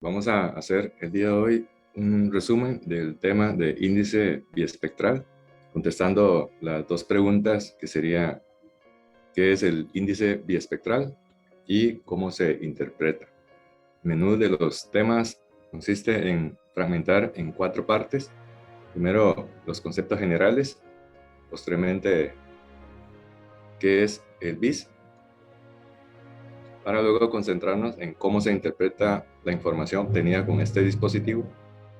Vamos a hacer el día de hoy un resumen del tema de índice biespectral, contestando las dos preguntas que sería ¿qué es el índice biespectral y cómo se interpreta? El menú de los temas consiste en fragmentar en 4 partes. Primero, los conceptos generales, posteriormente, ¿qué es el BIS? Para luego concentrarnos en cómo se interpreta la información obtenida con este dispositivo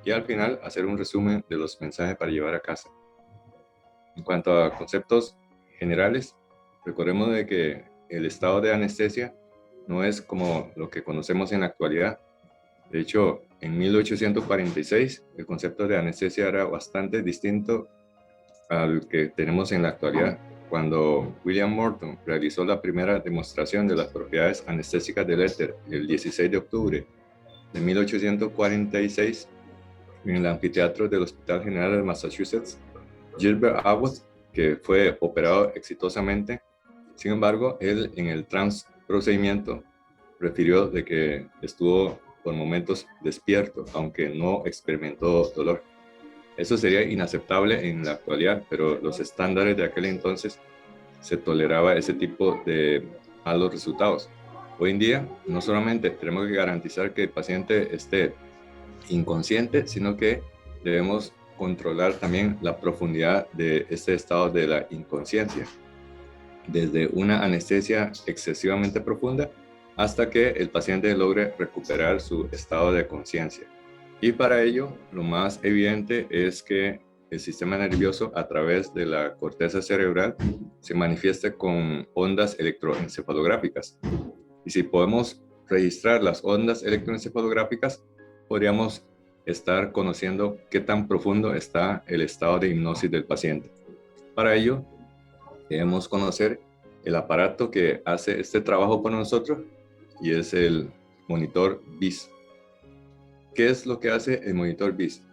y al final hacer un resumen de los mensajes para llevar a casa. En cuanto a conceptos generales, recordemos de que el estado de anestesia no es como lo que conocemos en la actualidad. De hecho, en 1846 el concepto de anestesia era bastante distinto al que tenemos en la actualidad. Cuando William Morton realizó la primera demostración de las propiedades anestésicas del éter el 16 de octubre de 1846 en el anfiteatro del Hospital General de Massachusetts, Gilbert Abbott, que fue operado exitosamente. Sin embargo, él en el procedimiento refirió de que estuvo por momentos despierto, aunque no experimentó dolor. Eso sería inaceptable en la actualidad, pero los estándares de aquel entonces se toleraba ese tipo de malos resultados. Hoy en día, no solamente tenemos que garantizar que el paciente esté inconsciente, sino que debemos controlar también la profundidad de este estado de la inconsciencia, desde una anestesia excesivamente profunda hasta que el paciente logre recuperar su estado de conciencia. Y para ello, lo más evidente es que el sistema nervioso a través de la corteza cerebral se manifiesta con ondas electroencefalográficas. Y si podemos registrar las ondas electroencefalográficas, podríamos estar conociendo qué tan profundo está el estado de hipnosis del paciente. Para ello, debemos conocer el aparato que hace este trabajo por nosotros y es el monitor BIS. ¿Qué es lo que hace el monitor BIS?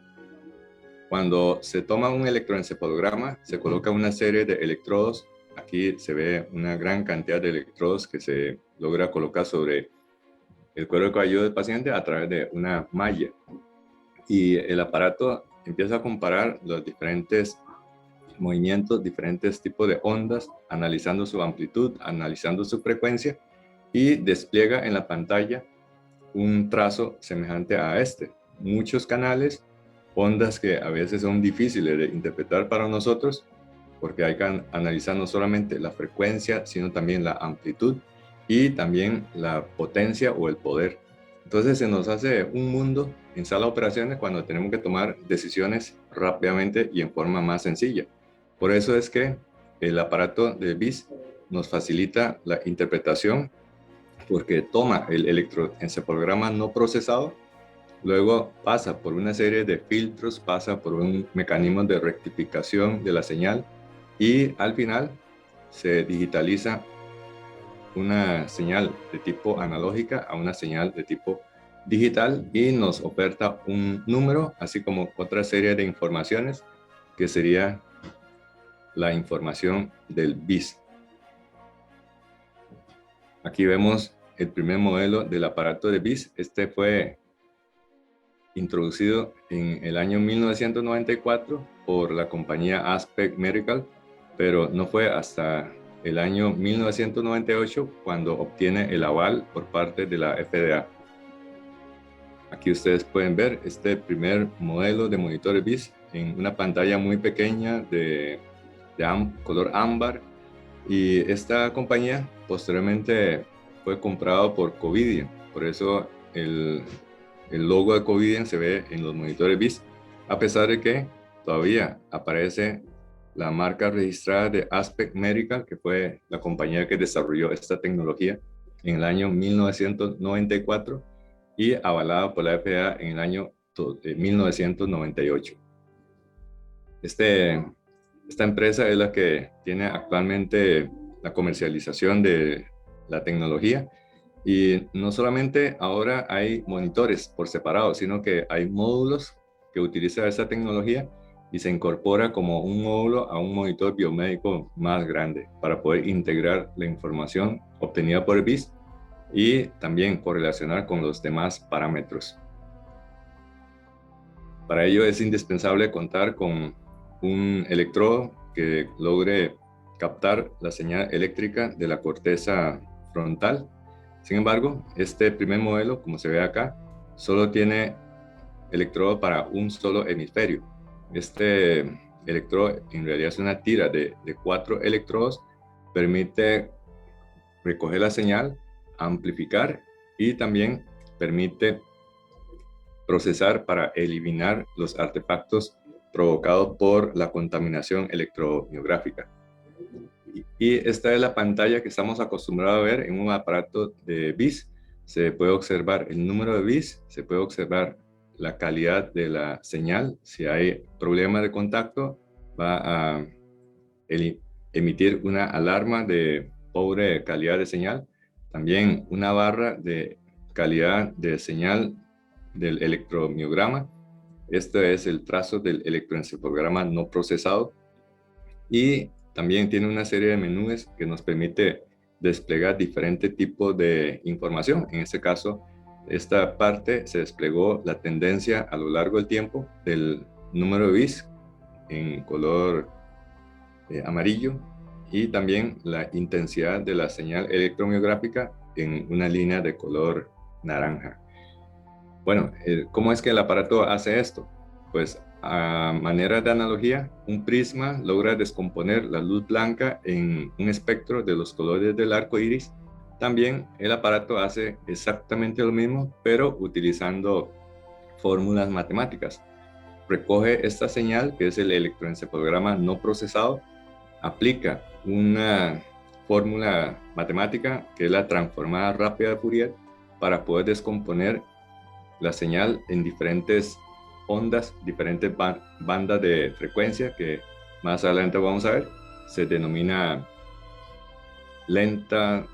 Cuando se toma un electroencefalograma, se coloca una serie de electrodos. Aquí se ve una gran cantidad de electrodos que se logra colocar sobre el cuero cabelludo del paciente a través de una malla. Y el aparato empieza a comparar los diferentes movimientos, diferentes tipos de ondas, analizando su amplitud, analizando su frecuencia y despliega en la pantalla un trazo semejante a este. Muchos canales, ondas que a veces son difíciles de interpretar para nosotros porque hay que analizar no solamente la frecuencia, sino también la amplitud y también la potencia o el poder. Entonces se nos hace un mundo en sala de operaciones cuando tenemos que tomar decisiones rápidamente y en forma más sencilla. Por eso es que el aparato de BIS nos facilita la interpretación porque toma el electroencefalograma no procesado, luego pasa por una serie de filtros, pasa por un mecanismo de rectificación de la señal y al final se digitaliza una señal de tipo analógica a una señal de tipo digital y nos oferta un número, así como otra serie de informaciones que sería la información del BIS. Aquí vemos el primer modelo del aparato de BIS. Este fue introducido en el año 1994 por la compañía Aspect Medical, pero no fue hasta el año 1998 cuando obtiene el aval por parte de la FDA. Aquí ustedes pueden ver este primer modelo de monitor BIS en una pantalla muy pequeña de color ámbar, y esta compañía posteriormente fue comprado por Covidien, por eso el logo de Covidien se ve en los monitores BIS, a pesar de que todavía aparece la marca registrada de Aspect Medical, que fue la compañía que desarrolló esta tecnología en el año 1994 y avalada por la FDA en el año 1998. Esta empresa es la que tiene actualmente la comercialización de la tecnología. Y no solamente ahora hay monitores por separado, sino que hay módulos que utilizan esta tecnología y se incorpora como un módulo a un monitor biomédico más grande para poder integrar la información obtenida por el BIS y también correlacionar con los demás parámetros. Para ello es indispensable contar con un electrodo que logre captar la señal eléctrica de la corteza frontal. Sin embargo, este primer modelo, como se ve acá, solo tiene electrodo para un solo hemisferio. Este electrodo en realidad es una tira de 4 electrodos, permite recoger la señal, amplificar y también permite procesar para eliminar los artefactos provocados por la contaminación electromiográfica. Y esta es la pantalla que estamos acostumbrados a ver en un aparato de BIS. Se puede observar el número de BIS, se puede observar la calidad de la señal. Si hay problema de contacto, va a emitir una alarma de pobre calidad de señal. También una barra de calidad de señal del electromiograma. Este es el trazo del electroencefalograma no procesado. Y también tiene una serie de menús que nos permite desplegar diferentes tipos de información. En este caso, esta parte se desplegó la tendencia a lo largo del tiempo del número de bits en color amarillo y también la intensidad de la señal electromiográfica en una línea de color naranja. Bueno, ¿cómo es que el aparato hace esto? Pues a manera de analogía, un prisma logra descomponer la luz blanca en un espectro de los colores del arco iris. También el aparato hace exactamente lo mismo, pero utilizando fórmulas matemáticas. Recoge esta señal, que es el electroencefalograma no procesado, aplica una fórmula matemática, que es la transformada rápida de Fourier, para poder descomponer la señal en diferentes ondas, diferentes bandas de frecuencia que más adelante vamos a ver. Se denomina lenta,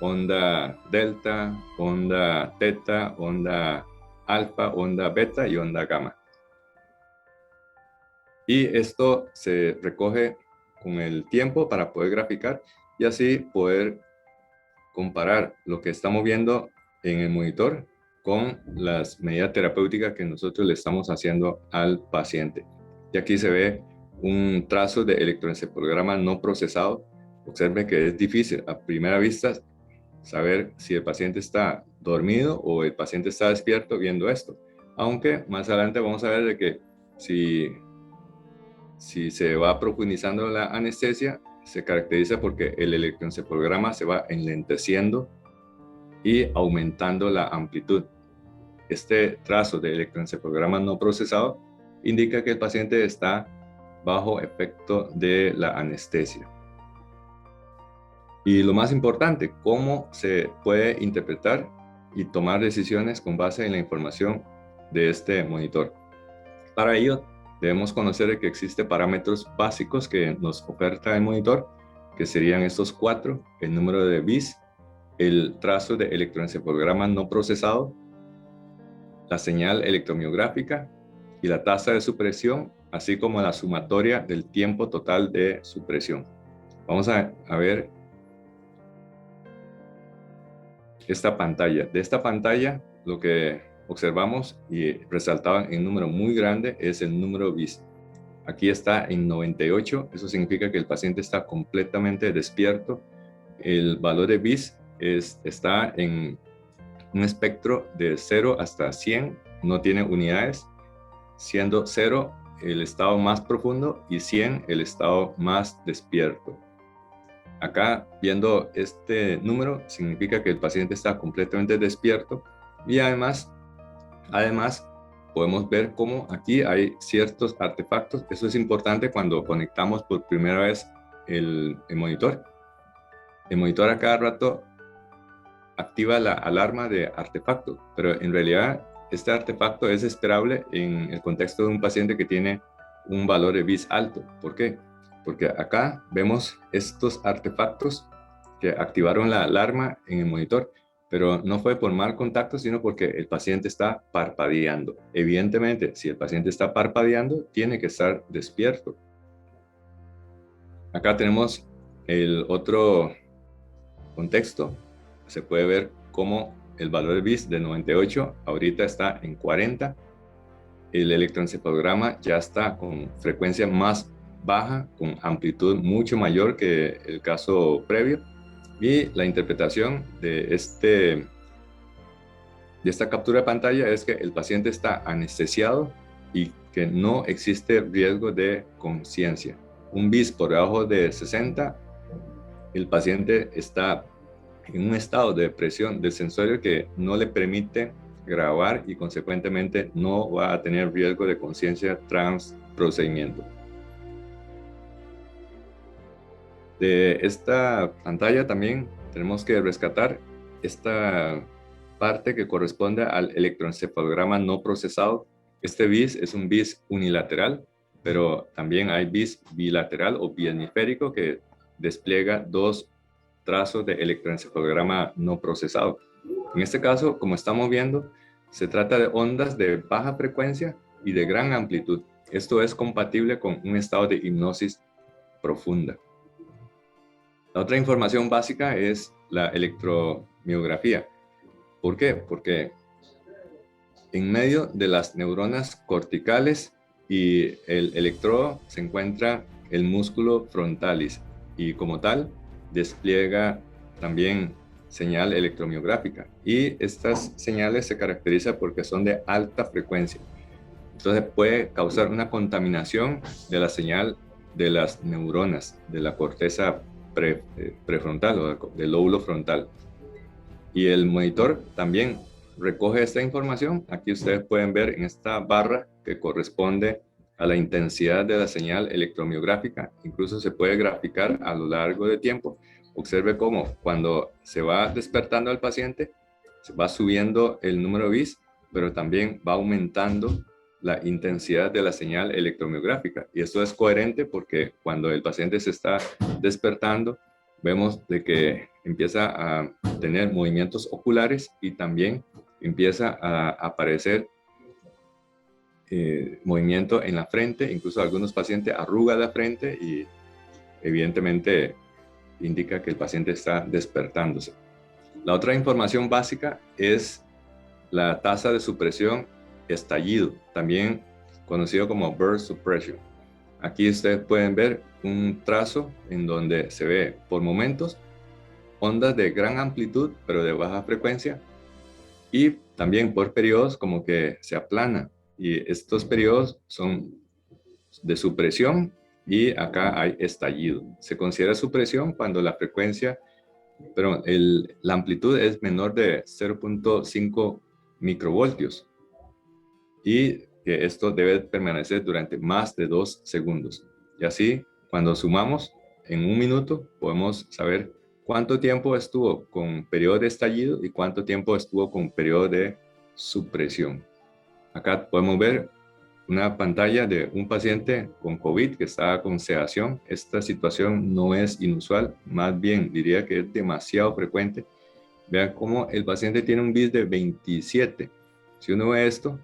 onda delta, onda teta, onda alfa, onda beta y onda gamma. Y esto se recoge con el tiempo para poder graficar y así poder comparar lo que estamos viendo en el monitor con las medidas terapéuticas que nosotros le estamos haciendo al paciente. Y aquí se ve un trazo de electroencefalograma no procesado. Observe que es difícil a primera vista saber si el paciente está dormido o el paciente está despierto viendo esto. Aunque más adelante vamos a ver de que si se va profundizando la anestesia, se caracteriza porque el electroencefalograma se va enlenteciendo y aumentando la amplitud. Este trazo de electroencefalograma no procesado indica que el paciente está bajo efecto de la anestesia. Y lo más importante, cómo se puede interpretar y tomar decisiones con base en la información de este monitor. Para ello, debemos conocer que existen parámetros básicos que nos oferta el monitor, que serían estos 4, el número de bits, el trazo de electroencefalograma no procesado, la señal electromiográfica y la tasa de supresión, así como la sumatoria del tiempo total de supresión. Vamos a ver esta pantalla. De esta pantalla, lo que observamos y resaltado en número muy grande es el número BIS. Aquí está en 98, eso significa que el paciente está completamente despierto. El valor de BIS está en un espectro de 0 hasta 100, no tiene unidades, siendo 0 el estado más profundo y 100 el estado más despierto. Acá, viendo este número, significa que el paciente está completamente despierto y además podemos ver cómo aquí hay ciertos artefactos. Eso es importante cuando conectamos por primera vez el monitor. El monitor a cada rato activa la alarma de artefacto, pero en realidad este artefacto es esperable en el contexto de un paciente que tiene un valor de BIS alto. ¿Por qué? Porque acá vemos estos artefactos que activaron la alarma en el monitor, pero no fue por mal contacto, sino porque el paciente está parpadeando. Evidentemente, si el paciente está parpadeando, tiene que estar despierto. Acá tenemos el otro contexto. Se puede ver cómo el valor de BIS de 98 ahorita está en 40. el electroencefalograma ya está con frecuencia más baja, con amplitud mucho mayor que el caso previo, y la interpretación de esta captura de pantalla es que el paciente está anestesiado y que no existe riesgo de conciencia. Un BIS por debajo de 60, el paciente está en un estado de depresión del sensorio que no le permite grabar y consecuentemente no va a tener riesgo de conciencia tras procedimiento. De esta pantalla también tenemos que rescatar esta parte que corresponde al electroencefalograma no procesado. Este BIS es un BIS unilateral, pero también hay BIS bilateral o bihemisférico que despliega dos trazos de electroencefalograma no procesado. En este caso, como estamos viendo, se trata de ondas de baja frecuencia y de gran amplitud. Esto es compatible con un estado de hipnosis profunda. La otra información básica es la electromiografía. ¿Por qué? Porque en medio de las neuronas corticales y el electrodo se encuentra el músculo frontalis y como tal despliega también señal electromiográfica, y estas señales se caracterizan porque son de alta frecuencia. Entonces puede causar una contaminación de la señal de las neuronas de la corteza prefrontal o del lóbulo frontal. Y el monitor también recoge esta información. Aquí ustedes pueden ver en esta barra que corresponde a la intensidad de la señal electromiográfica. Incluso se puede graficar a lo largo del tiempo. Observe cómo cuando se va despertando al paciente, se va subiendo el número de bits, pero también va aumentando la intensidad de la señal electromiográfica. Y esto es coherente porque cuando el paciente se está despertando, vemos de que empieza a tener movimientos oculares y también empieza a aparecer movimiento en la frente. Incluso algunos pacientes arrugan la frente y evidentemente indica que el paciente está despertándose. La otra información básica es la tasa de supresión estallido, también conocido como burst suppression. Aquí ustedes pueden ver un trazo en donde se ve por momentos ondas de gran amplitud pero de baja frecuencia, y también por periodos como que se aplana, y estos periodos son de supresión y acá hay estallido. Se considera supresión cuando la frecuencia, pero la amplitud es menor de 0.5 microvoltios y que esto debe permanecer durante más de 2 segundos. Y así, cuando sumamos en un minuto, podemos saber cuánto tiempo estuvo con periodo de estallido y cuánto tiempo estuvo con periodo de supresión. Acá podemos ver una pantalla de un paciente con COVID que estaba con sedación. Esta situación no es inusual, más bien diría que es demasiado frecuente. Vean cómo el paciente tiene un BIS de 27. Si uno ve esto,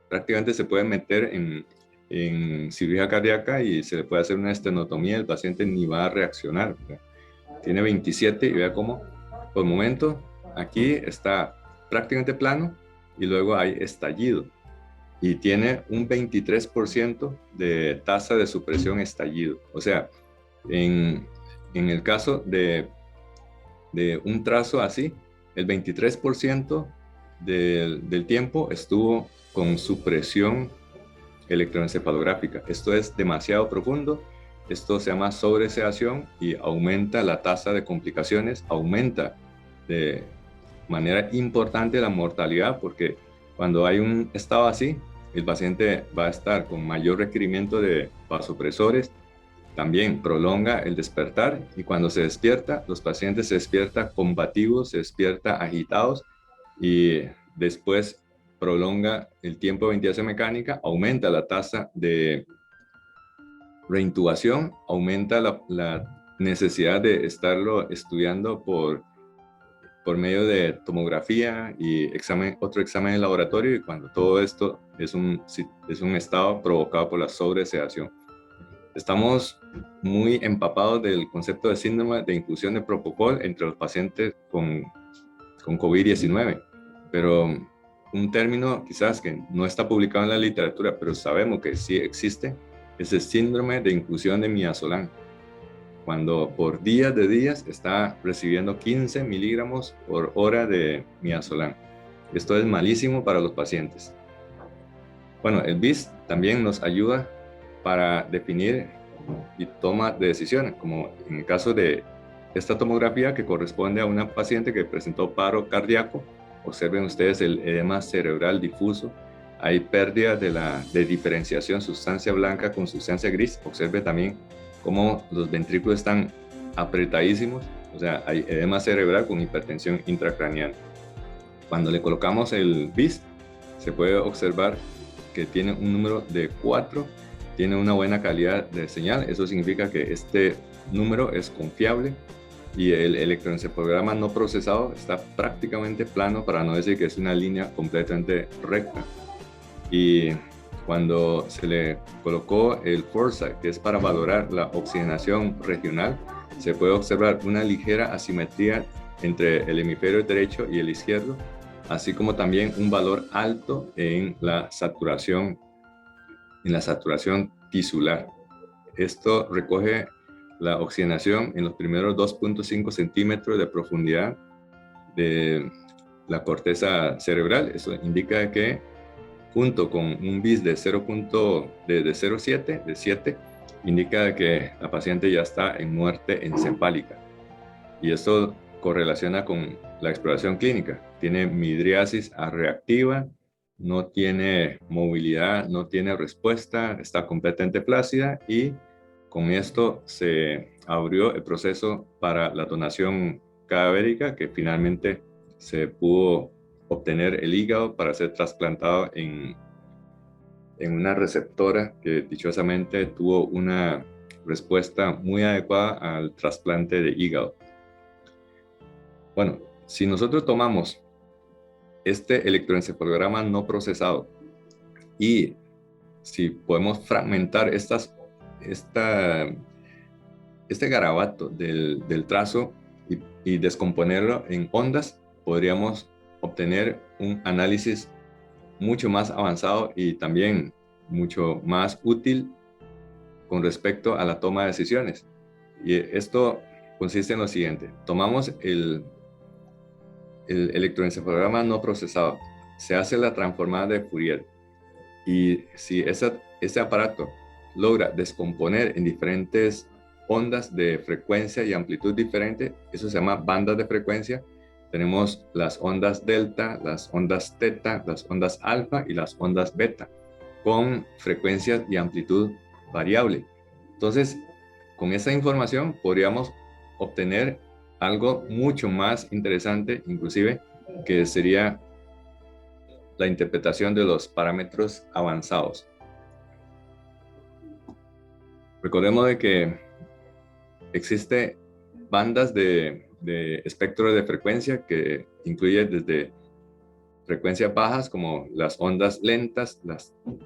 prácticamente se puede meter en cirugía cardíaca y se le puede hacer una estenotomía, el paciente ni va a reaccionar. Tiene 27 y vea cómo por momento aquí está prácticamente plano y luego hay estallido. Y tiene un 23% de tasa de supresión estallido. O sea, en el caso de un trazo así, el 23% del tiempo estuvo con supresión electroencefalográfica. Esto es demasiado profundo. Esto se llama sobresedación y aumenta la tasa de complicaciones, aumenta de manera importante la mortalidad, porque cuando hay un estado así, el paciente va a estar con mayor requerimiento de vasopresores, también prolonga el despertar, y cuando se despierta, los pacientes se despiertan combativos, se despiertan agitados, y después prolonga el tiempo de ventilación mecánica, aumenta la tasa de reintubación, aumenta la necesidad de estarlo estudiando por medio de tomografía y otro examen de laboratorio, y cuando todo esto es un estado provocado por la sobresedación. Estamos muy empapados del concepto de síndrome de inclusión de propofol entre los pacientes con COVID-19, pero un término quizás que no está publicado en la literatura, pero sabemos que sí existe, es el síndrome de infusión de midazolam, cuando por días de días está recibiendo 15 miligramos por hora de midazolam. Esto es malísimo para los pacientes. Bueno, el BIS también nos ayuda para definir y toma de decisiones, como en el caso de esta tomografía que corresponde a una paciente que presentó paro cardíaco. Observen ustedes el edema cerebral difuso. Hay pérdida de diferenciación sustancia blanca con sustancia gris. Observe también cómo los ventrículos están apretadísimos. O sea, hay edema cerebral con hipertensión intracraneal. Cuando le colocamos el BIS, se puede observar que tiene un número de 4, tiene una buena calidad de señal. Eso significa que este número es confiable y el electroencefalograma no procesado está prácticamente plano, para no decir que es una línea completamente recta. Y cuando se le colocó el Foresight, que es para valorar la oxigenación regional, se puede observar una ligera asimetría entre el hemisferio derecho y el izquierdo, así como también un valor alto en la saturación tisular. Esto recoge la oxigenación en los primeros 2.5 centímetros de profundidad de la corteza cerebral. Eso indica que junto con un BIS de 0.7, indica que la paciente ya está en muerte encefálica. Y esto correlaciona con la exploración clínica. Tiene midriasis reactiva, no tiene movilidad, no tiene respuesta, está completamente flácida, y con esto se abrió el proceso para la donación cadavérica, que finalmente se pudo obtener el hígado para ser trasplantado en una receptora que dichosamente tuvo una respuesta muy adecuada al trasplante de hígado. Bueno, si nosotros tomamos este electroencefalograma no procesado y si podemos fragmentar este garabato del trazo y descomponerlo en ondas, podríamos obtener un análisis mucho más avanzado y también mucho más útil con respecto a la toma de decisiones. Y esto consiste en lo siguiente: tomamos el electroencefalograma no procesado, se hace la transformada de Fourier, y si ese aparato logra descomponer en diferentes ondas de frecuencia y amplitud diferente, eso se llama bandas de frecuencia. Tenemos las ondas delta, las ondas teta, las ondas alfa y las ondas beta, con frecuencias y amplitud variable. Entonces, con esa información podríamos obtener algo mucho más interesante, inclusive, que sería la interpretación de los parámetros avanzados. Recordemos de que existe bandas de espectro de frecuencia que incluye desde frecuencias bajas como las ondas lentas,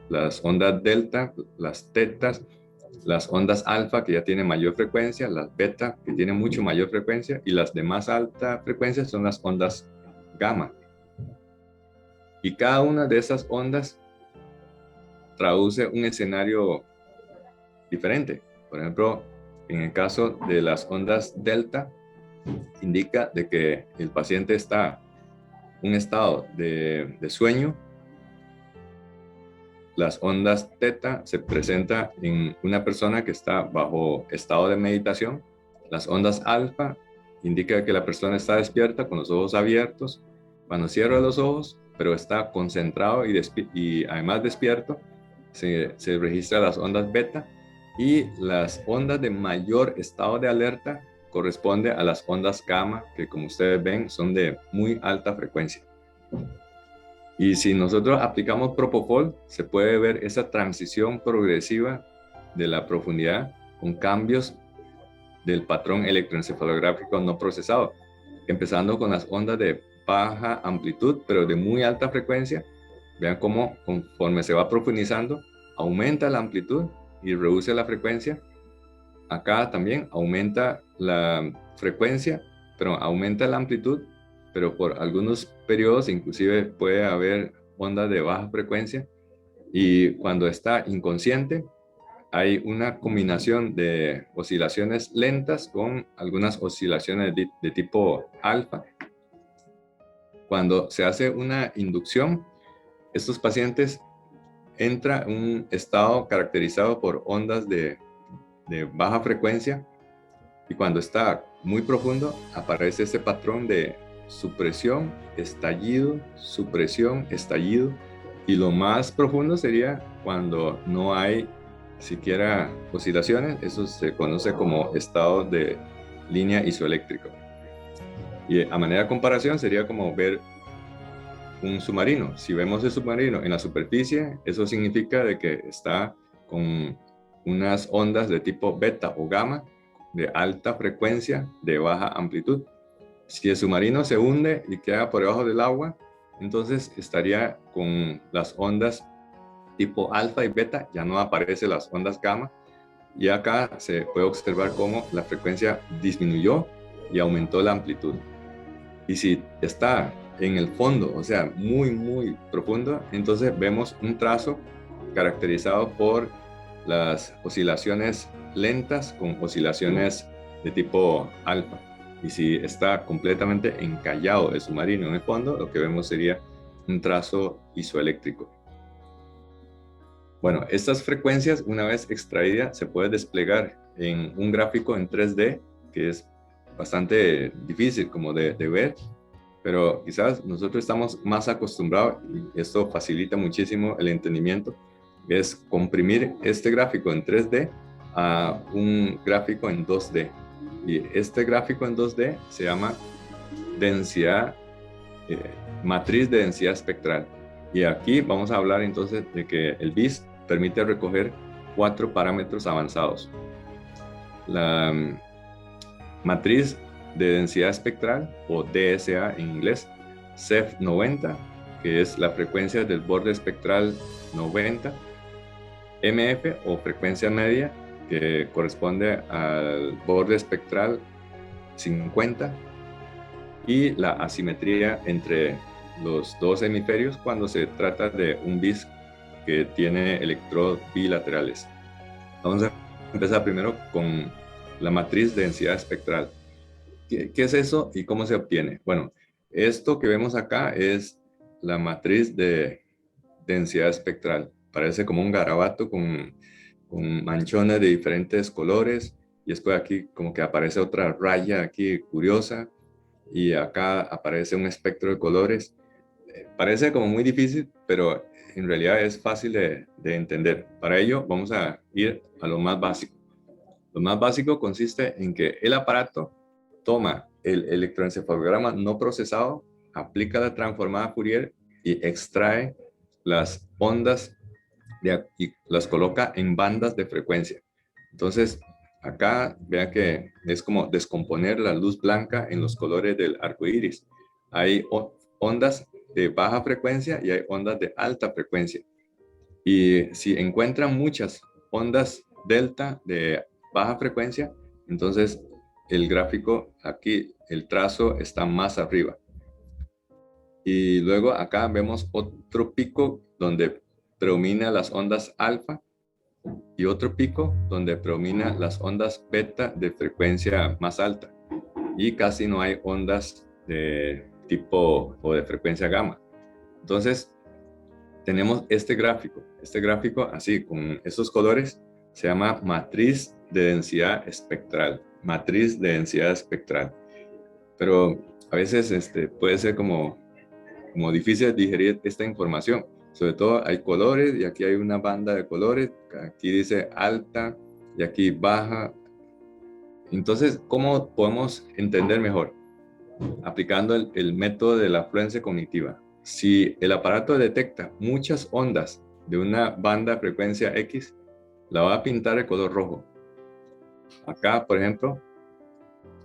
las ondas delta, las tetas, las ondas alfa, que ya tienen mayor frecuencia, las beta, que tienen mucho mayor frecuencia, y las de más alta frecuencia son las ondas gamma. Y cada una de esas ondas traduce un escenario diferente. Por ejemplo, en el caso de las ondas delta, indica de que el paciente está en un estado de sueño. Las ondas teta se presentan en una persona que está bajo estado de meditación. Las ondas alfa indica que la persona está despierta con los ojos abiertos. Cuando cierra los ojos, pero está concentrado y además despierto, se registran las ondas beta, y las ondas de mayor estado de alerta corresponde a las ondas gamma, que como ustedes ven son de muy alta frecuencia. Y si nosotros aplicamos Propofol, se puede ver esa transición progresiva de la profundidad con cambios del patrón electroencefalográfico no procesado, empezando con las ondas de baja amplitud, pero de muy alta frecuencia. Vean cómo conforme se va profundizando, aumenta la amplitud y reduce la frecuencia. Acá también aumenta la frecuencia, pero aumenta la amplitud, pero por algunos periodos inclusive puede haber ondas de baja frecuencia, y cuando está inconsciente hay una combinación de oscilaciones lentas con algunas oscilaciones de tipo alfa. Cuando se hace una inducción, estos pacientes entran en un estado caracterizado por ondas de baja frecuencia, y cuando está muy profundo aparece ese patrón de supresión, estallido, y lo más profundo sería cuando no hay siquiera oscilaciones. Eso se conoce como estado de línea isoeléctrica. Y a manera de comparación sería como ver un submarino. Si vemos el submarino en la superficie, eso significa de que está con unas ondas de tipo beta o gamma, de alta frecuencia, de baja amplitud. Si el submarino se hunde y queda por debajo del agua, entonces estaría con las ondas tipo alfa y beta, ya no aparecen las ondas gamma, y acá se puede observar cómo la frecuencia disminuyó y aumentó la amplitud. Y si está en el fondo, o sea, muy, muy profundo, entonces vemos un trazo caracterizado por las oscilaciones lentas con oscilaciones de tipo alfa. Y si está completamente encallado el submarino en el fondo, lo que vemos sería un trazo isoeléctrico. Bueno, estas frecuencias, una vez extraídas, se puede desplegar en un gráfico en 3D, que es bastante difícil como de ver, pero quizás nosotros estamos más acostumbrados, y esto facilita muchísimo el entendimiento, es comprimir este gráfico en 3D a un gráfico en 2D. Y este gráfico en 2D se llama densidad, matriz de densidad espectral. Y aquí vamos a hablar entonces de que el BIS permite recoger 4 parámetros avanzados. La matriz de densidad espectral, o DSA en inglés, CEF 90, que es la frecuencia del borde espectral 90, MF, o frecuencia media, que corresponde al borde espectral 50, y la asimetría entre los dos hemisferios cuando se trata de un BIS que tiene electrodos bilaterales. Vamos a empezar primero con la matriz de densidad espectral. ¿Qué es eso y cómo se obtiene? Bueno, esto que vemos acá es la matriz de densidad espectral. Parece como un garabato con manchones de diferentes colores, y después aquí como que aparece otra raya aquí curiosa, y acá aparece un espectro de colores. Parece como muy difícil, pero en realidad es fácil de entender. Para ello vamos a ir a lo más básico. Lo más básico consiste en que el aparato toma el electroencefalograma no procesado, aplica la transformada Fourier y extrae las ondas y las coloca en bandas de frecuencia. Entonces, acá vean que es como descomponer la luz blanca en los colores del arco iris. Hay ondas de baja frecuencia y hay ondas de alta frecuencia. Y si encuentran muchas ondas delta de baja frecuencia, entonces el gráfico aquí, el trazo está más arriba. Y luego acá vemos otro pico donde predomina las ondas alfa, y otro pico donde predomina las ondas beta de frecuencia más alta, y casi no hay ondas de tipo o de frecuencia gamma. Entonces tenemos este gráfico así con esos colores, se llama matriz de densidad espectral, matriz de densidad espectral. Pero a veces puede ser como difícil digerir esta información. Sobre todo hay colores, y aquí hay una banda de colores, aquí dice alta y aquí baja. Entonces, ¿cómo podemos entender mejor? Aplicando el método de la afluencia cognitiva. Si el aparato detecta muchas ondas de una banda de frecuencia X, la va a pintar de color rojo. Acá, por ejemplo,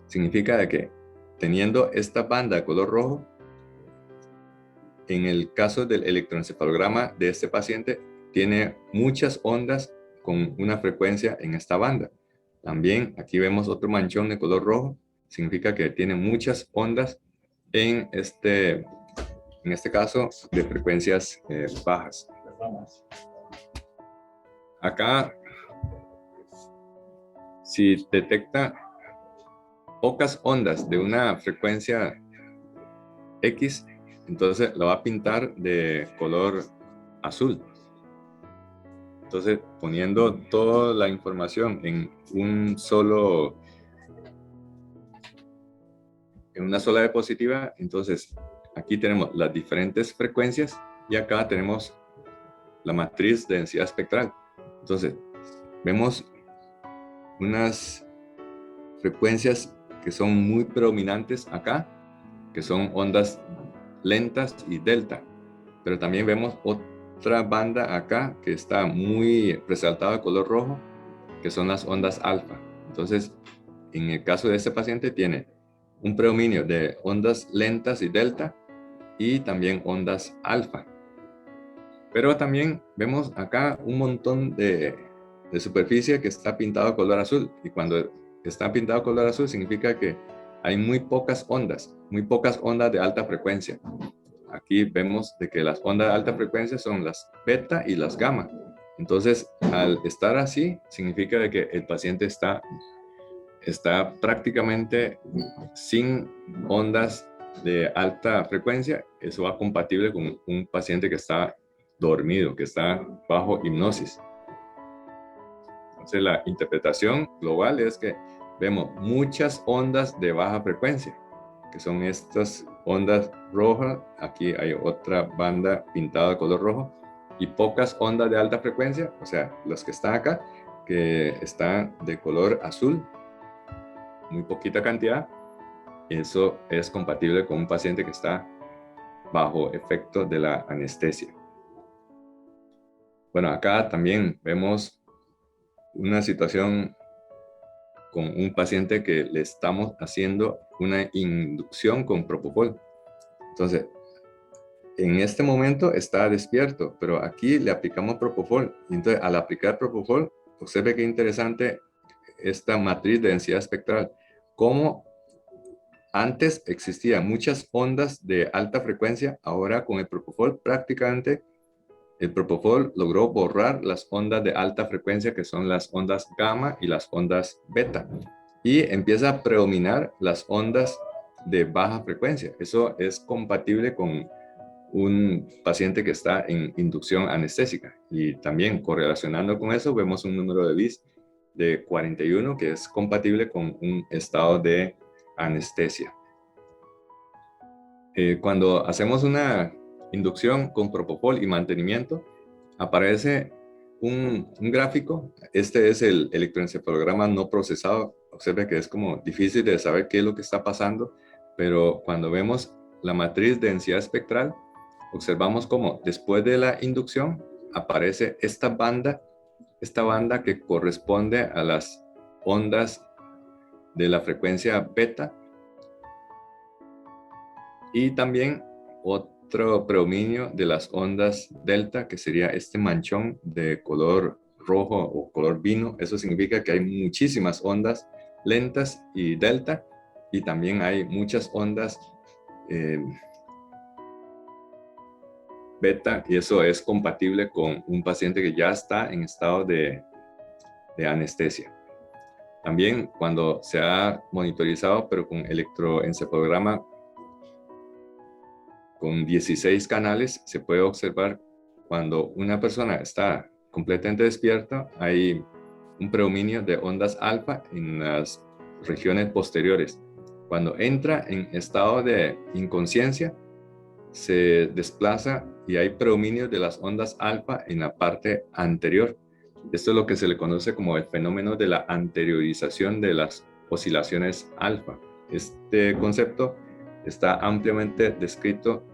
significa de que teniendo esta banda de color rojo, en el caso del electroencefalograma de este paciente, tiene muchas ondas con una frecuencia en esta banda. También aquí vemos otro manchón de color rojo, significa que tiene muchas ondas en en este caso de frecuencias bajas. Acá, si detecta pocas ondas de una frecuencia X, entonces lo va a pintar de color azul. Entonces, poniendo toda la información en una sola diapositiva, entonces aquí tenemos las diferentes frecuencias y acá tenemos la matriz de densidad espectral. Entonces, vemos unas frecuencias que son muy predominantes acá, que son ondas lentas y delta, pero también vemos otra banda acá que está muy resaltada de color rojo, que son las ondas alfa. Entonces, en el caso de este paciente tiene un predominio de ondas lentas y delta y también ondas alfa. Pero también vemos acá un montón de superficie que está pintado color azul, y cuando está pintado color azul significa que hay muy pocas ondas de alta frecuencia. Aquí vemos de que las ondas de alta frecuencia son las beta y las gamma. Entonces, al estar así, significa de que el paciente está prácticamente sin ondas de alta frecuencia. Eso va compatible con un paciente que está dormido, que está bajo hipnosis. Entonces, la interpretación global es que vemos muchas ondas de baja frecuencia, que son estas ondas rojas. Aquí hay otra banda pintada de color rojo, y pocas ondas de alta frecuencia, o sea, los que están acá, que están de color azul, muy poquita cantidad. Eso es compatible con un paciente que está bajo efecto de la anestesia. Bueno, acá también vemos una situación con un paciente que le estamos haciendo una inducción con propofol. Entonces, en este momento está despierto, pero aquí le aplicamos propofol. Entonces, al aplicar propofol, observe qué interesante esta matriz de densidad espectral. Cómo antes existían muchas ondas de alta frecuencia, ahora con el propofol prácticamente el propofol logró borrar las ondas de alta frecuencia, que son las ondas gamma y las ondas beta, y empieza a predominar las ondas de baja frecuencia. Eso es compatible con un paciente que está en inducción anestésica, y también correlacionando con eso vemos un número de bits de 41 que es compatible con un estado de anestesia. Cuando hacemos una inducción con propofol y mantenimiento, aparece un gráfico. Este es el electroencefalograma no procesado. Observe que es como difícil de saber qué es lo que está pasando, pero cuando vemos la matriz de densidad espectral, observamos como después de la inducción aparece esta banda que corresponde a las ondas de la frecuencia beta, y también otro predominio de las ondas delta, que sería este manchón de color rojo o color vino. Eso significa que hay muchísimas ondas lentas y delta, y también hay muchas ondas beta, y eso es compatible con un paciente que ya está en estado de anestesia. También cuando se ha monitorizado, pero con electroencefalograma con 16 canales, se puede observar cuando una persona está completamente despierta, hay un predominio de ondas alfa en las regiones posteriores. Cuando entra en estado de inconsciencia, se desplaza y hay predominio de las ondas alfa en la parte anterior. Esto es lo que se le conoce como el fenómeno de la anteriorización de las oscilaciones alfa. Este concepto está ampliamente descrito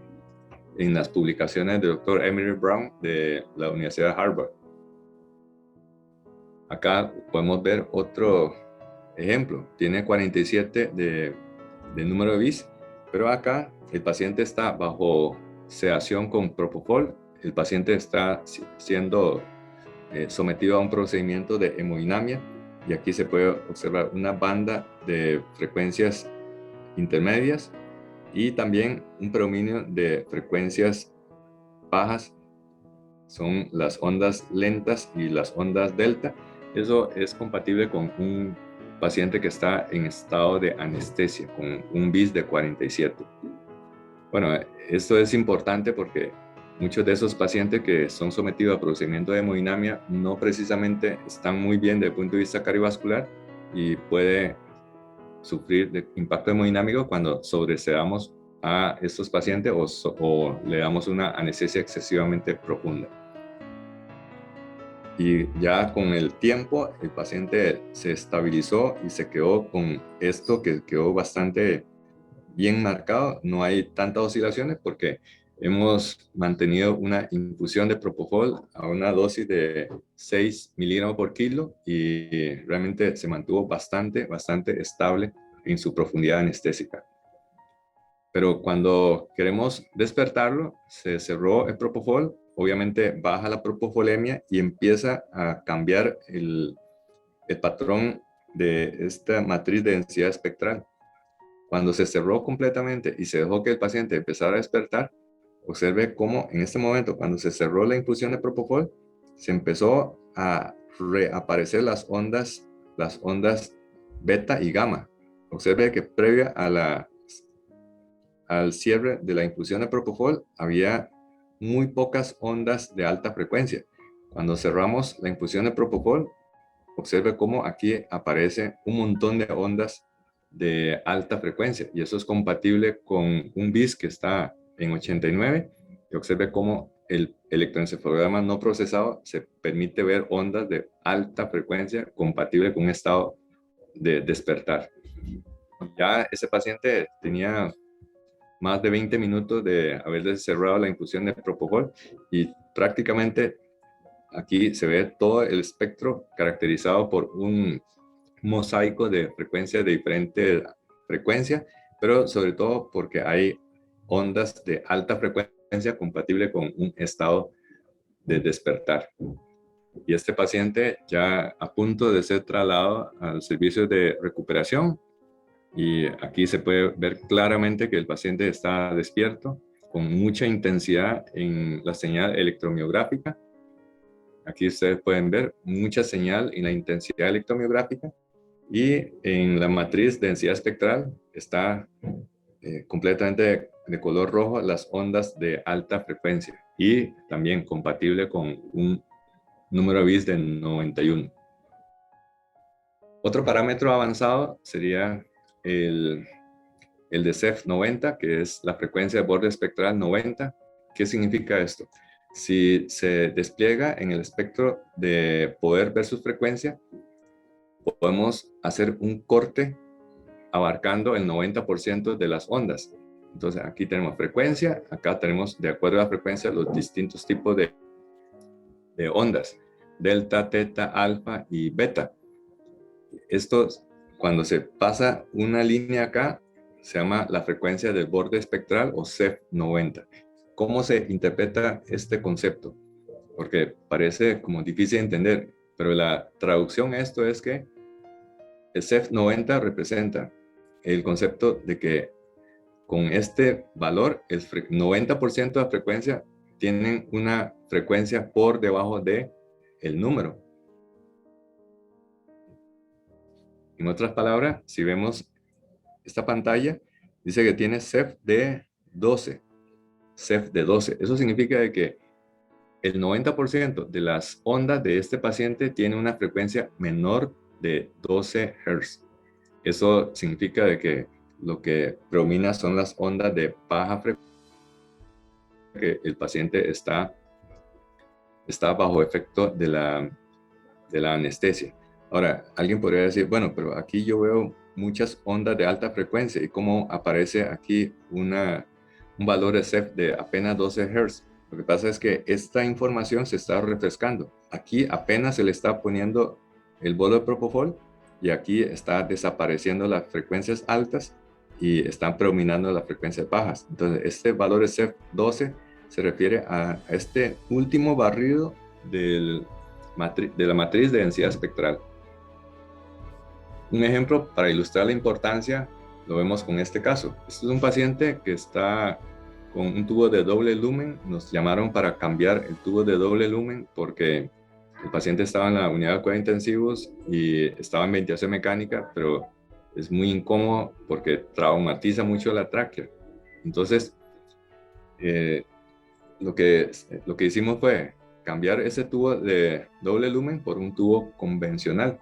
en las publicaciones del Dr. Emily Brown de la Universidad de Harvard. Acá podemos ver otro ejemplo. Tiene 47 de número de bits, pero acá el paciente está bajo sedación con propofol. El paciente está siendo sometido a un procedimiento de hemodinamia, y aquí se puede observar una banda de frecuencias intermedias y también un predominio de frecuencias bajas, son las ondas lentas y las ondas delta. Eso es compatible con un paciente que está en estado de anestesia, con un BIS de 47. Bueno, esto es importante porque muchos de esos pacientes que son sometidos a procedimiento de hemodinamia no precisamente están muy bien desde el punto de vista cardiovascular y puede sufrir de impacto hemodinámico cuando sobresedamos a estos pacientes o le damos una anestesia excesivamente profunda. Y ya con el tiempo el paciente se estabilizó y se quedó con esto que quedó bastante bien marcado. No hay tantas oscilaciones porque hemos mantenido una infusión de propofol a una dosis de 6 miligramos por kilo y realmente se mantuvo bastante estable en su profundidad anestésica. Pero cuando queremos despertarlo, se cerró el propofol, obviamente baja la propofolemia y empieza a cambiar el patrón de esta matriz de densidad espectral. Cuando se cerró completamente y se dejó que el paciente empezara a despertar, observe cómo en este momento, cuando se cerró la infusión de propofol, se empezó a reaparecer las ondas beta y gamma. Observe que previa al cierre de la infusión de propofol había muy pocas ondas de alta frecuencia. Cuando cerramos la infusión de propofol, observe cómo aquí aparece un montón de ondas de alta frecuencia y eso es compatible con un BIS que está en 89 y observe cómo el electroencefalograma no procesado se permite ver ondas de alta frecuencia compatible con un estado de despertar. Ya ese paciente tenía más de 20 minutos de haber cerrado la infusión de propofol y prácticamente aquí se ve todo el espectro caracterizado por un mosaico de frecuencias de diferente frecuencia, pero sobre todo porque hay ondas de alta frecuencia compatible con un estado de despertar. Y este paciente ya a punto de ser trasladado al servicio de recuperación y aquí se puede ver claramente que el paciente está despierto con mucha intensidad en la señal electromiográfica. Aquí ustedes pueden ver mucha señal en la intensidad electromiográfica y en la matriz de densidad espectral está completamente de color rojo las ondas de alta frecuencia y también compatible con un número BIS de 91. Otro parámetro avanzado sería el de CEF 90, que es la frecuencia de borde espectral 90. ¿Qué significa esto? Si se despliega en el espectro de poder versus frecuencia, podemos hacer un corte abarcando el 90% de las ondas. Entonces aquí tenemos frecuencia, acá tenemos de acuerdo a la frecuencia los distintos tipos de ondas, delta, teta, alfa y beta. Esto, cuando se pasa una línea acá, se llama la frecuencia del borde espectral o CEF 90. ¿Cómo se interpreta este concepto? Porque parece como difícil de entender, pero la traducción a esto es que el CEF 90 representa el concepto de que con este valor, el 90% de la frecuencia tienen una frecuencia por debajo de el número. En otras palabras, si vemos esta pantalla, dice que tiene CEF de 12. CEF de 12. Eso significa de que el 90% de las ondas de este paciente tiene una frecuencia menor de 12 Hz. Eso significa de que lo que predomina son las ondas de baja frecuencia, que el paciente está bajo efecto de la anestesia. Ahora, alguien podría decir, bueno, pero aquí yo veo muchas ondas de alta frecuencia y cómo aparece aquí un valor de CEF de apenas 12 Hz. Lo que pasa es que esta información se está refrescando. Aquí apenas se le está poniendo el bolo de propofol y aquí está desapareciendo las frecuencias altas y están predominando las frecuencias bajas. Entonces, este valor de CEF 12 se refiere a este último barrido de la matriz de densidad espectral. Un ejemplo para ilustrar la importancia Lo vemos con este caso. Este es un paciente que está con un tubo de doble lumen. Nos llamaron para cambiar el tubo de doble lumen porque el paciente estaba en la unidad de cuidados intensivos y estaba en ventilación mecánica, pero es muy incómodo porque traumatiza mucho la tráquea. Entonces, eh, lo que hicimos fue cambiar ese tubo de doble lumen por un tubo convencional.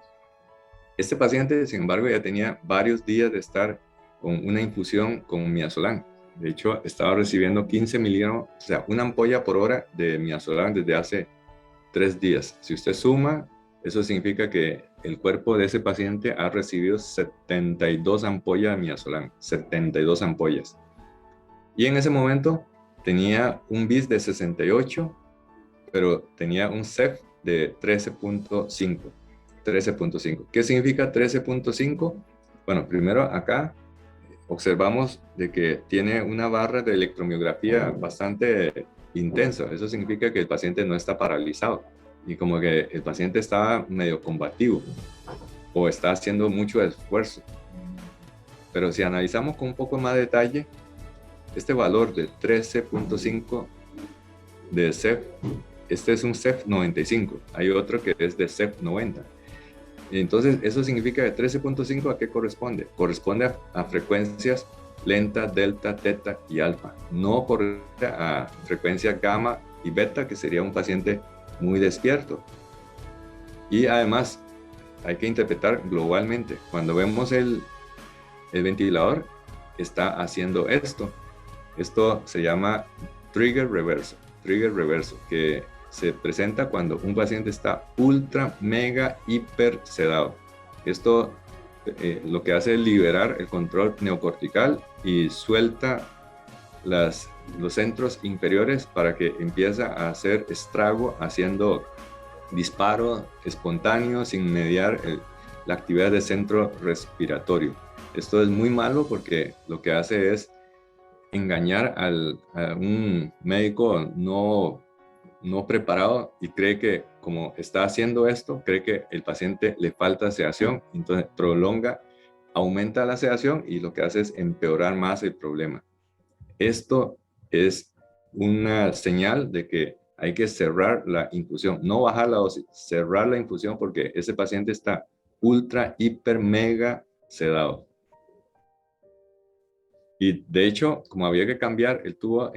Este paciente, sin embargo, ya tenía varios días de estar con una infusión con midazolam. De hecho, estaba recibiendo 15 miligramos, o sea, una ampolla por hora de midazolam desde hace 3 días. Si usted suma, eso significa que el cuerpo de ese paciente ha recibido 72 ampollas de midazolam, 72 ampollas. Y en ese momento tenía un BIS de 68, pero tenía un CEF de 13.5. 13.5. ¿Qué significa 13.5? Bueno, primero acá observamos de que tiene una barra de electromiografía bastante intensa. Eso significa que el paciente no está paralizado y como que el paciente está medio combativo o está haciendo mucho esfuerzo. Pero si analizamos con un poco más de detalle, este valor de 13.5 de CEF, este es un CEF 95, hay otro que es de CEF 90. Entonces, eso significa que 13.5 ¿a qué corresponde? Corresponde a frecuencias lenta, delta, teta y alfa. No corresponde a frecuencias gamma y beta, que sería un paciente muy despierto. Y además, hay que interpretar globalmente. Cuando vemos el ventilador, está haciendo esto. Esto se llama trigger reverso. Trigger reverso, que se presenta cuando un paciente está ultra, mega, hiper sedado. Esto lo que hace es liberar el control neocortical y suelta los centros inferiores para que empiece a hacer estrago, haciendo disparo espontáneo sin mediar la actividad del centro respiratorio. Esto es muy malo porque lo que hace es engañar a un médico no preparado y cree que como está haciendo esto, cree que el paciente le falta sedación, entonces prolonga, aumenta la sedación y lo que hace es empeorar más el problema. Esto es una señal de que hay que cerrar la infusión, no bajar la dosis, cerrar la infusión porque ese paciente está ultra, hiper, mega sedado. Y de hecho, como había que cambiar el tubo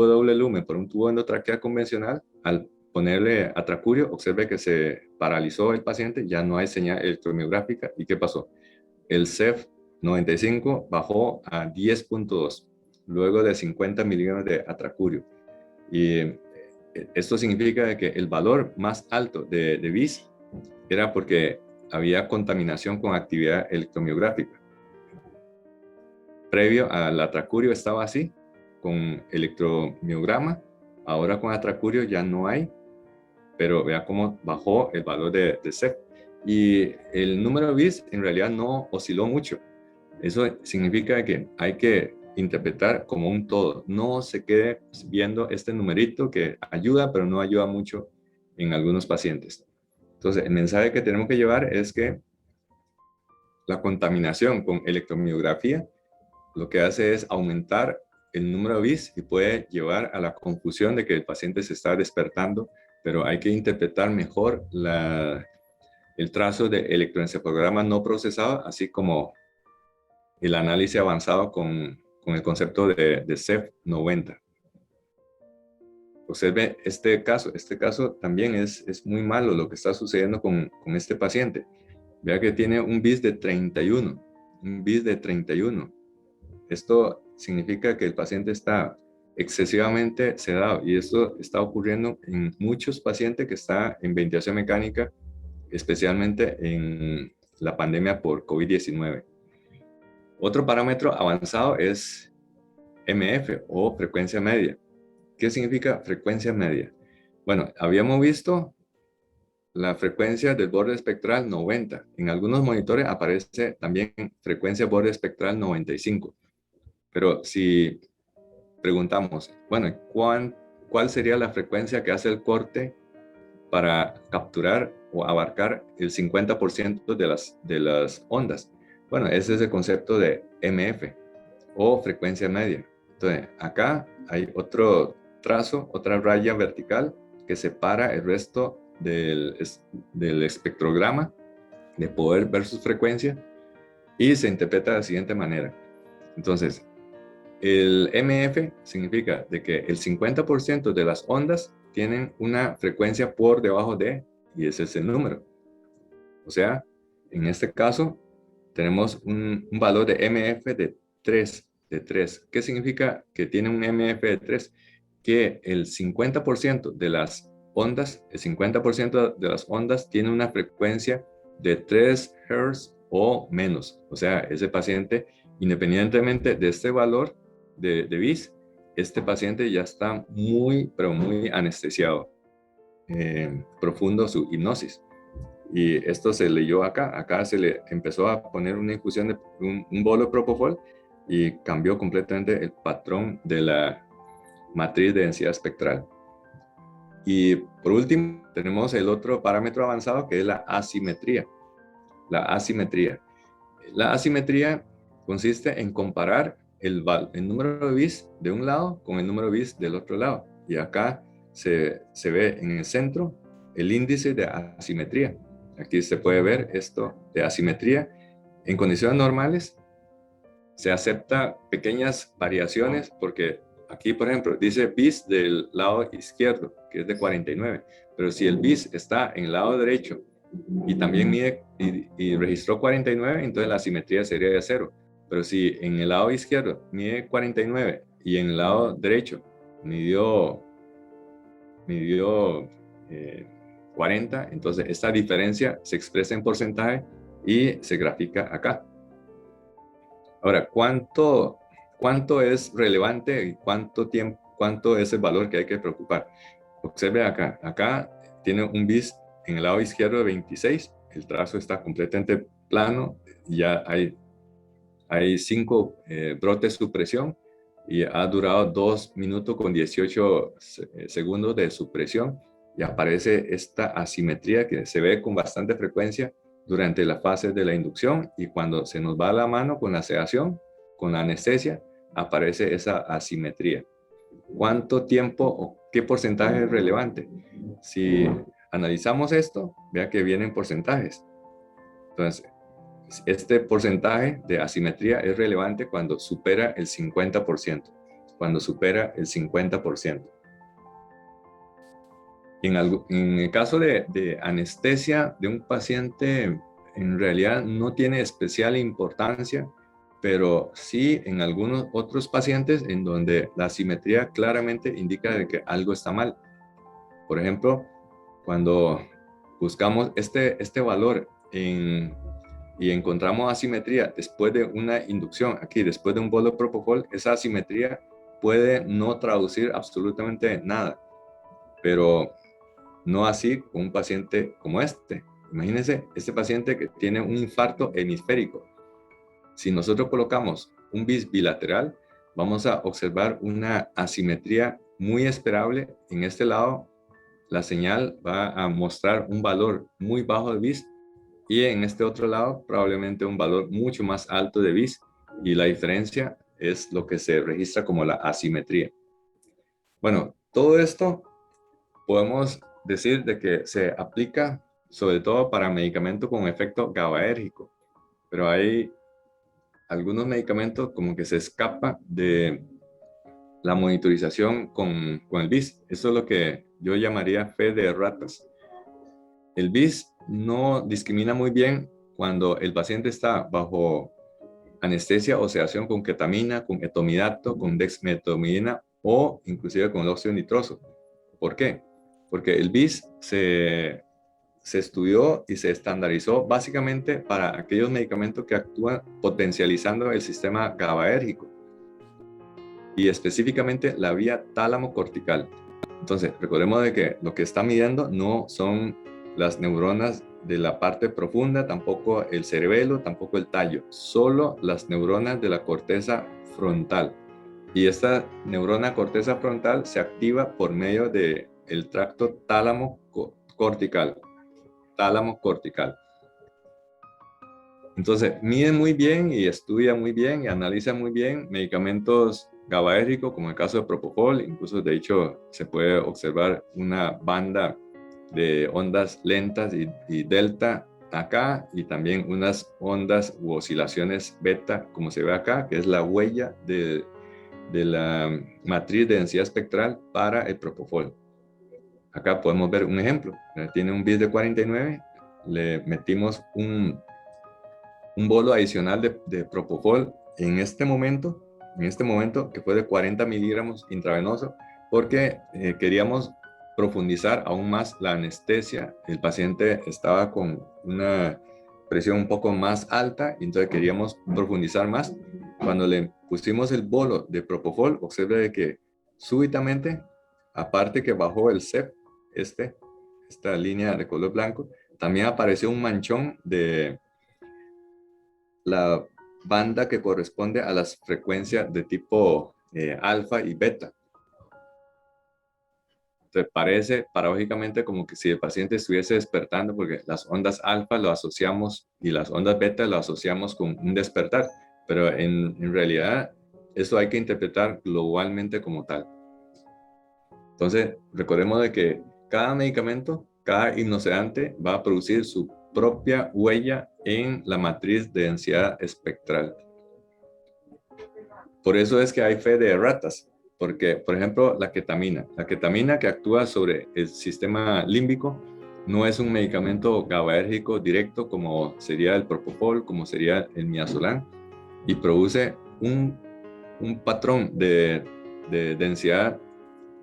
doble lumen por un tubo endotraqueal convencional, al ponerle atracurio, observe que se paralizó el paciente, ya no hay señal electromiográfica. ¿Y qué pasó? El CEF 95 bajó a 10.2, luego de 50 miligramos de atracurio. Y esto significa que el valor más alto de BIS era porque había contaminación con actividad electromiográfica. Previo al atracurio estaba así, con electromiograma. Ahora con atracurio ya no hay, pero vea cómo bajó el valor de CEF. Y el número de BIS en realidad no osciló mucho. Eso significa que hay que interpretar como un todo. No se quede viendo este numerito que ayuda, pero no ayuda mucho en algunos pacientes. Entonces, el mensaje que tenemos que llevar es que la contaminación con electromiografía lo que hace es aumentar el número de BIS y puede llevar a la confusión de que el paciente se está despertando, pero hay que interpretar mejor el trazo de electroencefalograma no procesado, así como el análisis avanzado con el concepto de CEF 90. Observe este caso también es muy malo lo que está sucediendo con este paciente. Vea que tiene un BIS de 31, un BIS de 31. Esto significa que el paciente está excesivamente sedado y esto está ocurriendo en muchos pacientes que están en ventilación mecánica, especialmente en la pandemia por COVID-19. Otro parámetro avanzado es MF o frecuencia media. ¿Qué significa frecuencia media? Bueno, habíamos visto la frecuencia del borde espectral 90. En algunos monitores aparece también frecuencia borde espectral 95. Pero si preguntamos, bueno, ¿cuál sería la frecuencia que hace el corte para capturar o abarcar el 50% de las ondas? Bueno, ese es el concepto de MF o frecuencia media. Entonces, acá hay otro trazo, otra raya vertical que separa el resto del espectrograma de poder versus frecuencia y se interpreta de la siguiente manera. Entonces, el MF significa de que el 50% de las ondas tienen una frecuencia por debajo de, y ese es el número. O sea, en este caso, tenemos un valor de MF de 3, de 3. ¿Qué significa que tiene un MF de 3? Que el 50% de las ondas, el 50% de las ondas tiene una frecuencia de 3 Hz o menos. O sea, ese paciente, independientemente de este valor de BIS, este paciente ya está muy, pero muy anestesiado. Profundo su hipnosis. Y esto se leyó acá. Acá se le empezó a poner una infusión de un bolo de propofol y cambió completamente el patrón de la matriz de densidad espectral. Y por último, tenemos el otro parámetro avanzado que es la asimetría. La asimetría. La asimetría consiste en comparar el número de bits de un lado con el número de bits del otro lado. Y acá se ve en el centro el índice de asimetría. Aquí se puede ver esto de asimetría. En condiciones normales se acepta pequeñas variaciones porque aquí, por ejemplo, dice bis del lado izquierdo, que es de 49, pero si el bis está en el lado derecho y también mide y registró 49, entonces la simetría sería de 0. Pero si en el lado izquierdo mide 49 y en el lado derecho midió 40, entonces esta diferencia se expresa en porcentaje y se grafica acá. Ahora, ¿cuánto es relevante y cuánto es el valor que hay que preocupar? Observe acá. Acá tiene un bis en el lado izquierdo de 26. El trazo está completamente plano. Ya hay 5 brotes de supresión y ha durado 2 minutos con 18 segundos de supresión. Y aparece esta asimetría que se ve con bastante frecuencia durante la fase de la inducción, y cuando se nos va la mano con la sedación, con la anestesia, aparece esa asimetría. ¿Cuánto tiempo o qué porcentaje es relevante? Si analizamos esto, vea que vienen porcentajes. Entonces, este porcentaje de asimetría es relevante cuando supera el 50%. Cuando supera el 50%. En el caso de anestesia de un paciente, en realidad no tiene especial importancia, pero sí en algunos otros pacientes en donde la asimetría claramente indica de que algo está mal. Por ejemplo, cuando buscamos este valor y encontramos asimetría después de una inducción, aquí después de un bolo propofol, esa asimetría puede no traducir absolutamente nada, pero no así con un paciente como este. Imagínense, este paciente que tiene un infarto hemisférico. Si nosotros colocamos un bis bilateral, vamos a observar una asimetría muy esperable. En este lado, la señal va a mostrar un valor muy bajo de bis, y en este otro lado probablemente un valor mucho más alto de bis, y la diferencia es lo que se registra como la asimetría. Bueno, todo esto podemos decir de que se aplica sobre todo para medicamentos con efecto GABAérgico, pero hay algunos medicamentos como que se escapa de la monitorización con el BIS. Eso es lo que yo llamaría fe de ratas. El BIS no discrimina muy bien cuando el paciente está bajo anestesia o sedación con ketamina, con etomidato, con dexmedetomidina o inclusive con el óxido nitroso. ¿Por qué? Porque el BIS se estudió y se estandarizó básicamente para aquellos medicamentos que actúan potencializando el sistema GABAérgico y específicamente la vía tálamo-cortical. Entonces, recordemos de que lo que está midiendo no son las neuronas de la parte profunda, tampoco el cerebelo, tampoco el tallo, solo las neuronas de la corteza frontal. Y esta neurona corteza frontal se activa por medio del tracto tálamo cortical. Tálamo cortical. Entonces, mide muy bien y estudia muy bien y analiza muy bien medicamentos GABAérgicos, como el caso de Propofol. Incluso, de hecho, se puede observar una banda de ondas lentas y delta acá, y también unas ondas u oscilaciones beta, como se ve acá, que es la huella de la matriz de densidad espectral para el Propofol. Acá podemos ver un ejemplo. Tiene un BIS de 49, le metimos un bolo adicional de Propofol en este momento que fue de 40 miligramos intravenoso, porque queríamos profundizar aún más la anestesia. El paciente estaba con una presión un poco más alta, y entonces queríamos profundizar más. Cuando le pusimos el bolo de Propofol, observe que súbitamente, aparte que bajó el CEP, esta línea de color blanco, también apareció un manchón de la banda que corresponde a las frecuencias de tipo alfa y beta. Entonces parece paradójicamente como que si el paciente estuviese despertando, porque las ondas alfa lo asociamos y las ondas beta lo asociamos con un despertar, pero en realidad eso hay que interpretar globalmente como tal. Entonces recordemos de que cada medicamento, cada hipnosedante va a producir su propia huella en la matriz de densidad espectral. Por eso es que hay fe de ratas, porque, por ejemplo, la ketamina que actúa sobre el sistema límbico, no es un medicamento GABAérgico directo como sería el Propofol, como sería el midazolam, y produce un patrón de densidad,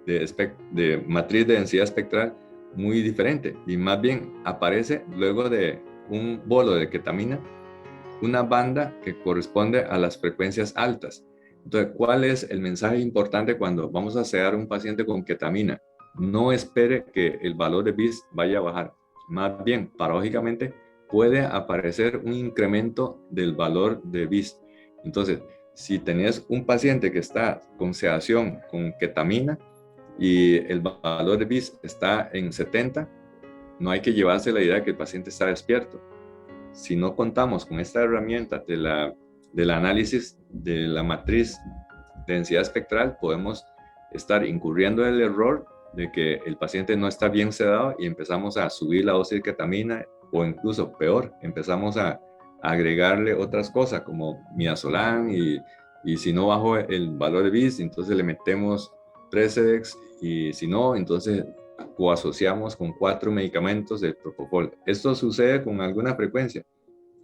de matriz de densidad espectral muy diferente, y más bien aparece luego de un bolo de ketamina una banda que corresponde a las frecuencias altas. Entonces, ¿cuál es el mensaje importante cuando vamos a sedar a un paciente con ketamina? No espere que el valor de BIS vaya a bajar. Más bien, paradójicamente, puede aparecer un incremento del valor de BIS. Entonces, si tenés un paciente que está con sedación con ketamina y el valor de BIS está en 70, no hay que llevarse la idea de que el paciente está despierto. Si no contamos con esta herramienta del análisis de la matriz de densidad espectral, podemos estar incurriendo en el error de que el paciente no está bien sedado y empezamos a subir la dosis de ketamina, o incluso peor, empezamos a agregarle otras cosas como midazolam, y si no bajo el valor de BIS, entonces le metemos Precedex, y si no, entonces coasociamos con 4 medicamentos del Propofol. Esto sucede con alguna frecuencia,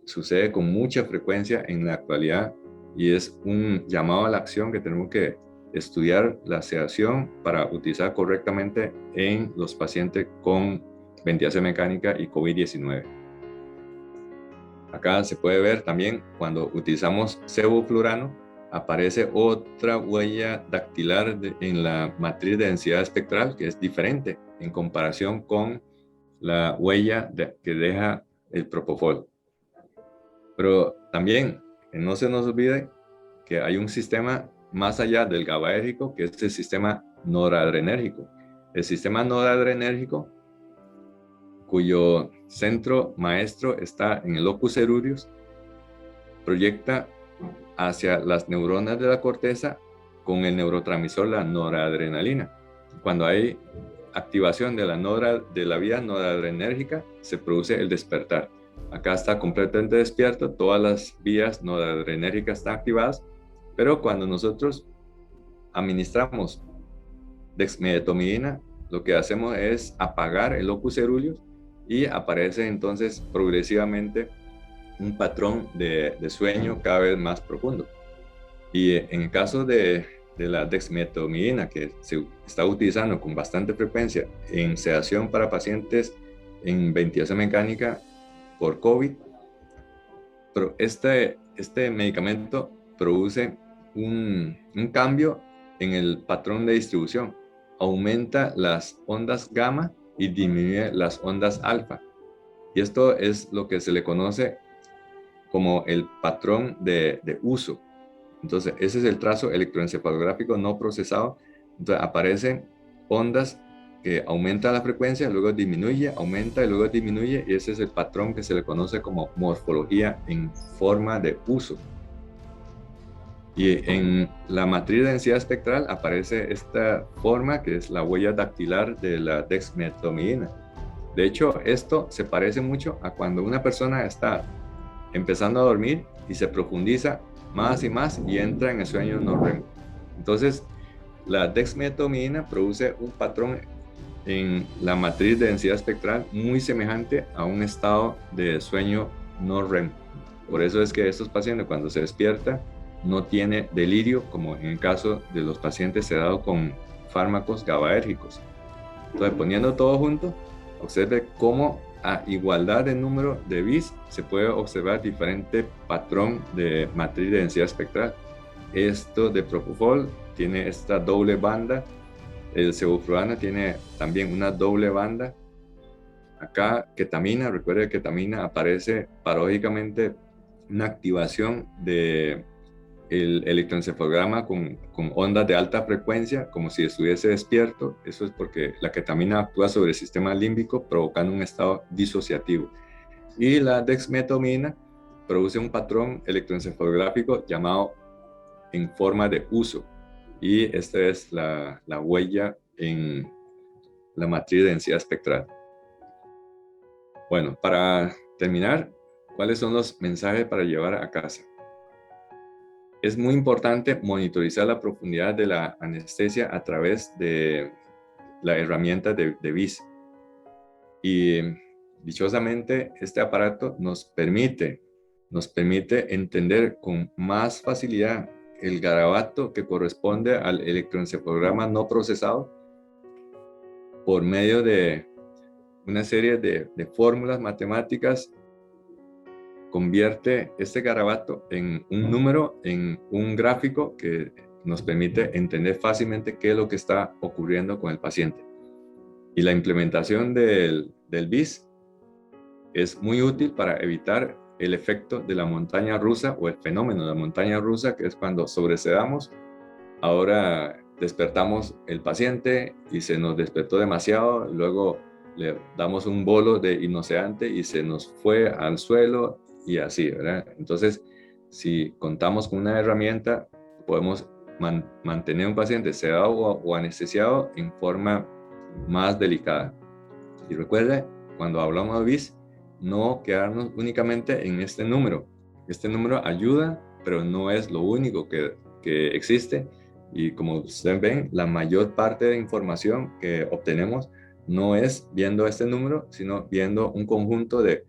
sucede con mucha frecuencia en la actualidad, y es un llamado a la acción que tenemos que estudiar la sedación para utilizar correctamente en los pacientes con ventilación mecánica y COVID-19. Acá se puede ver también cuando utilizamos sevoflurano, aparece otra huella dactilar en la matriz de densidad espectral que es diferente en comparación con la huella que deja el Propofol. Pero también no se nos olvide que hay un sistema más allá del GABAérgico, que es el sistema noradrenérgico. El sistema noradrenérgico, cuyo centro maestro está en el locus ceruleus, proyecta hacia las neuronas de la corteza con el neurotransmisor, la noradrenalina. Cuando hay activación de la vía noradrenérgica, se produce el despertar. Acá está completamente despierto, todas las vías noradrenérgicas están activadas, pero cuando nosotros administramos dexmedetomidina, lo que hacemos es apagar el locus ceruleus, y aparece entonces progresivamente un patrón de sueño cada vez más profundo. Y en el caso de la dexmedetomidina, que se está utilizando con bastante frecuencia en sedación para pacientes en ventilación mecánica por COVID, pero este medicamento produce un cambio en el patrón de distribución. Aumenta las ondas gamma y disminuye las ondas alfa. Y esto es lo que se le conoce como el patrón de uso. Entonces, ese es el trazo electroencefalográfico no procesado. Entonces, aparecen ondas que aumenta la frecuencia, luego disminuye, aumenta y luego disminuye, y ese es el patrón que se le conoce como morfología en forma de uso. Y en la matriz de densidad espectral aparece esta forma que es la huella dactilar de la dexmedetomidina. De hecho, esto se parece mucho a cuando una persona está empezando a dormir y se profundiza más y más y entra en el sueño no REM. Entonces, la dexmedetomidina produce un patrón en la matriz de densidad espectral muy semejante a un estado de sueño no REM. Por eso es que estos pacientes, cuando se despierta, no tiene delirio, como en el caso de los pacientes sedados con fármacos GABAérgicos. Entonces, poniendo todo junto, observe cómo a igualdad de número de bits se puede observar diferente patrón de matriz de densidad espectral. Esto de propofol tiene esta doble banda, el sevoflurana tiene también una doble banda. Acá ketamina, recuerde que ketamina aparece paradójicamente una activación de el electroencefalograma con ondas de alta frecuencia, como si estuviese despierto. Eso es porque la ketamina actúa sobre el sistema límbico, provocando un estado disociativo. Y la dexmedetomidina produce un patrón electroencefalográfico llamado en forma de uso. Y esta es la huella en la matriz de densidad espectral. Bueno, para terminar, ¿cuáles son los mensajes para llevar a casa? Es muy importante monitorizar la profundidad de la anestesia a través de la herramienta de BIS. Y dichosamente este aparato nos permite entender con más facilidad el garabato que corresponde al electroencefalograma no procesado por medio de una serie de fórmulas matemáticas. Convierte este garabato en un número, en un gráfico que nos permite entender fácilmente qué es lo que está ocurriendo con el paciente. Y la implementación del BIS es muy útil para evitar el efecto de la montaña rusa o el fenómeno de la montaña rusa, que es cuando sobresedamos. Ahora despertamos el paciente y se nos despertó demasiado, luego le damos un bolo de hipnoseante y se nos fue al suelo y así, ¿verdad? Entonces, si contamos con una herramienta, podemos mantener un paciente sedado o anestesiado en forma más delicada. Y recuerde, cuando hablamos de BIS, no quedarnos únicamente en este número. Este número ayuda, pero no es lo único que existe. Y como ustedes ven, la mayor parte de información que obtenemos no es viendo este número, sino viendo un conjunto de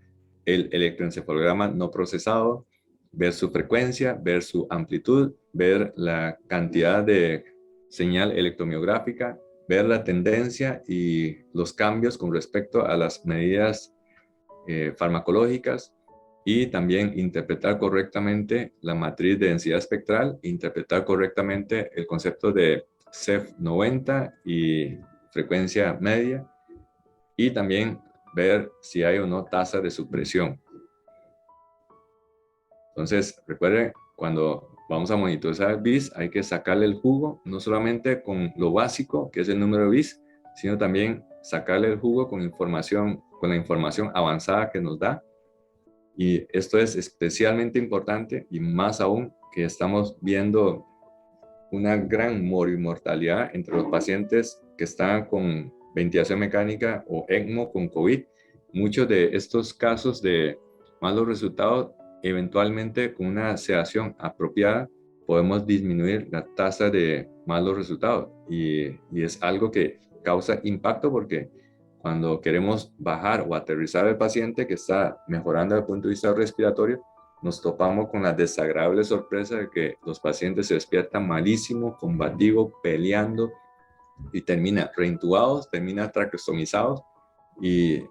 el electroencefalograma no procesado, ver su frecuencia, ver su amplitud, ver la cantidad de señal electromiográfica, ver la tendencia y los cambios con respecto a las medidas farmacológicas, y también interpretar correctamente la matriz de densidad espectral, interpretar correctamente el concepto de CEF 90 y frecuencia media, y también ver si hay o no tasa de supresión. Entonces, recuerden, cuando vamos a monitorizar BIS, hay que sacarle el jugo, no solamente con lo básico, que es el número de BIS, sino también sacarle el jugo con la información avanzada que nos da. Y esto es especialmente importante, y más aún que estamos viendo una gran mortalidad entre los pacientes que están con ventilación mecánica o ECMO con COVID. Muchos de estos casos de malos resultados, eventualmente con una sedación apropiada, podemos disminuir la tasa de malos resultados. Y es algo que causa impacto, porque cuando queremos bajar o aterrizar al paciente que está mejorando desde el punto de vista respiratorio, nos topamos con la desagradable sorpresa de que los pacientes se despiertan malísimo, combativo, peleando, y termina reintubados, termina traqueostomizados, y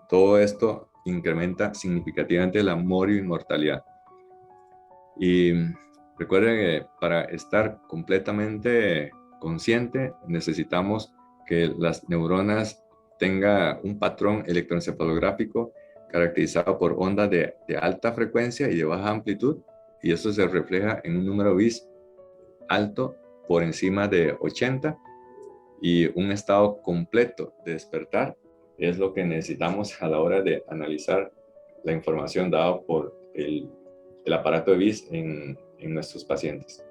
todo esto incrementa significativamente la mortalidad. Y recuerden que para estar completamente consciente necesitamos que las neuronas tengan un patrón electroencefalográfico caracterizado por ondas de alta frecuencia y de baja amplitud, y eso se refleja en un número BIS alto por encima de 80, Y un estado completo de despertar es lo que necesitamos a la hora de analizar la información dada por el aparato de BIS en nuestros pacientes.